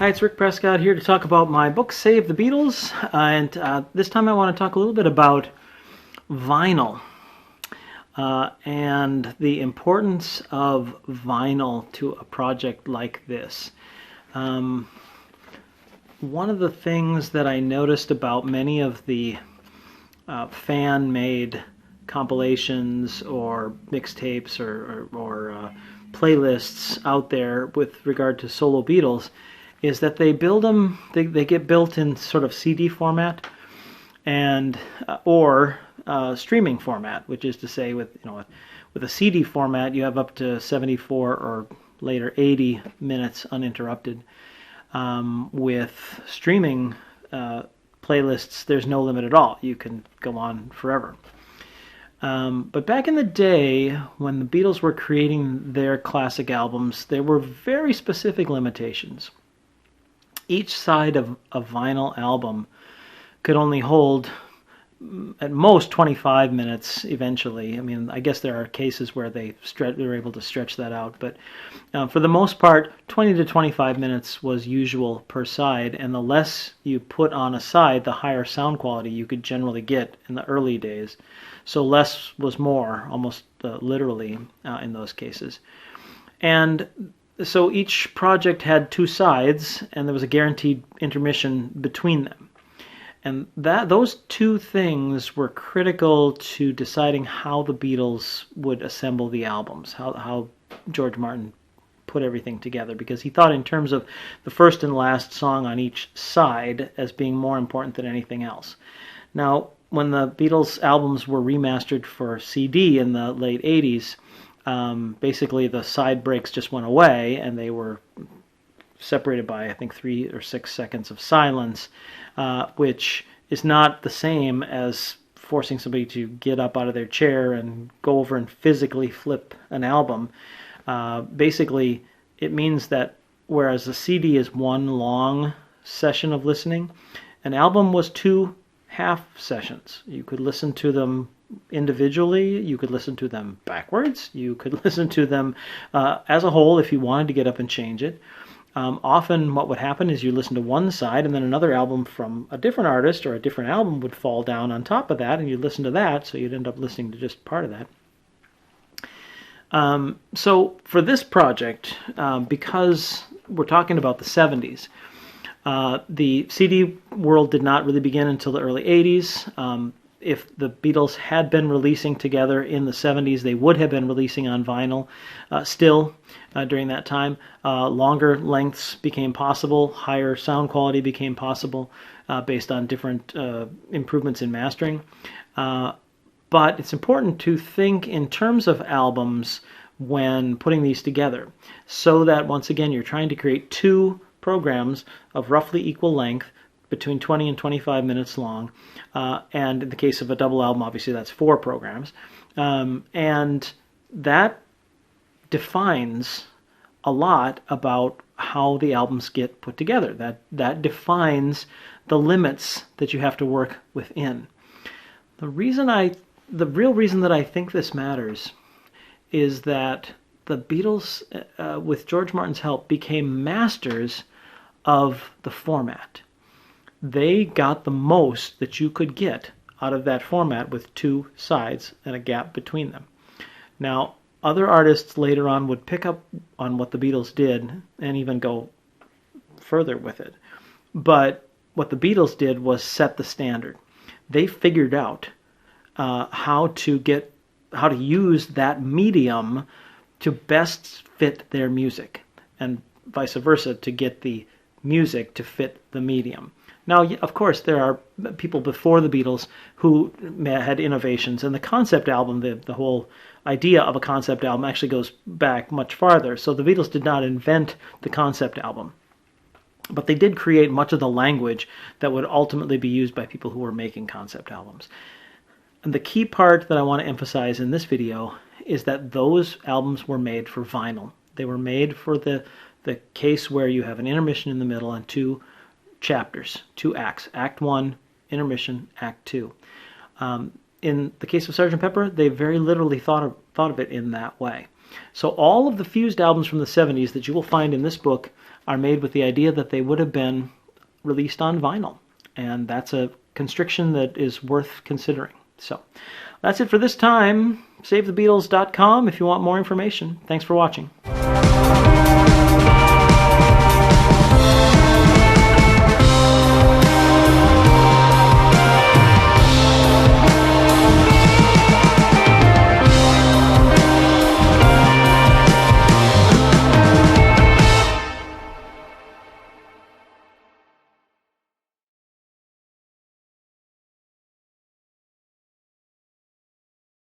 Hi, it's Rick Prescott here to talk about my book, Save the Beatles, and this time I want to talk a little bit about vinyl and the importance of vinyl to a project like this. One of the things that I noticed about many of the fan-made compilations or mixtapes or playlists out there with regard to solo Beatles is that they build them, they get built in sort of CD format and or streaming format, which is to say with a CD format you have up to 74 or later 80 minutes uninterrupted. With streaming playlists, there's no limit at all. You can go on forever. But back in the day, when the Beatles were creating their classic albums, there were very specific limitations. Each side of a vinyl album could only hold at most 25 minutes eventually. I mean, I guess there are cases where they were able to stretch that out, but for the most part, 20 to 25 minutes was usual per side, and the less you put on a side, the higher sound quality you could generally get in the early days. So less was more, almost literally in those cases. And so each project had two sides, and there was a guaranteed intermission between them. And those two things were critical to deciding how the Beatles would assemble the albums, how George Martin put everything together, because he thought in terms of the first and last song on each side as being more important than anything else. Now, when the Beatles albums were remastered for CD in the late 80s, basically the side breaks just went away, and they were separated by, I think, 3 or 6 seconds of silence, which is not the same as forcing somebody to get up out of their chair and go over and physically flip an album. Basically, it means that whereas a CD is one long session of listening, an album was 2 half sessions. You could listen to them individually, you could listen to them backwards, you could listen to them as a whole if you wanted to get up and change it. Often what would happen is you listen to one side and then another album from a different artist or a different album would fall down on top of that, and you'd listen to that, so you'd end up listening to just part of that. So for this project, because we're talking about the 70s, the CD world did not really begin until the early 80s. If the Beatles had been releasing together in the 70s, they would have been releasing on vinyl still during that time. Longer lengths became possible, higher sound quality became possible based on different improvements in mastering. But it's important to think in terms of albums when putting these together, so that once again you're trying to create 2 programs of roughly equal length, between 20 and 25 minutes long, and in the case of a double album, obviously that's 4 programs, and that defines a lot about how the albums get put together. That defines the limits that you have to work within. The real reason that I think this matters is that the Beatles, with George Martin's help, became masters of the format. They got the most that you could get out of that format with 2 sides and a gap between them. Now, other artists later on would pick up on what the Beatles did and even go further with it. But what the Beatles did was set the standard. They figured out how to use that medium to best fit their music, and vice versa, to get the music to fit the medium. Now, of course, there are people before the Beatles who had innovations, and the concept album, the whole idea of a concept album actually goes back much farther. So the Beatles did not invent the concept album, but they did create much of the language that would ultimately be used by people who were making concept albums. And the key part that I want to emphasize in this video is that those albums were made for vinyl. They were made for the case where you have an intermission in the middle and 2 chapters, 2 acts. Act 1, intermission, Act 2. In the case of Sgt. Pepper, they very literally thought of it in that way. So all of the fused albums from the 70s that you will find in this book are made with the idea that they would have been released on vinyl. And that's a constriction that is worth considering. So that's it for this time. SaveTheBeatles.com if you want more information. Thanks for watching.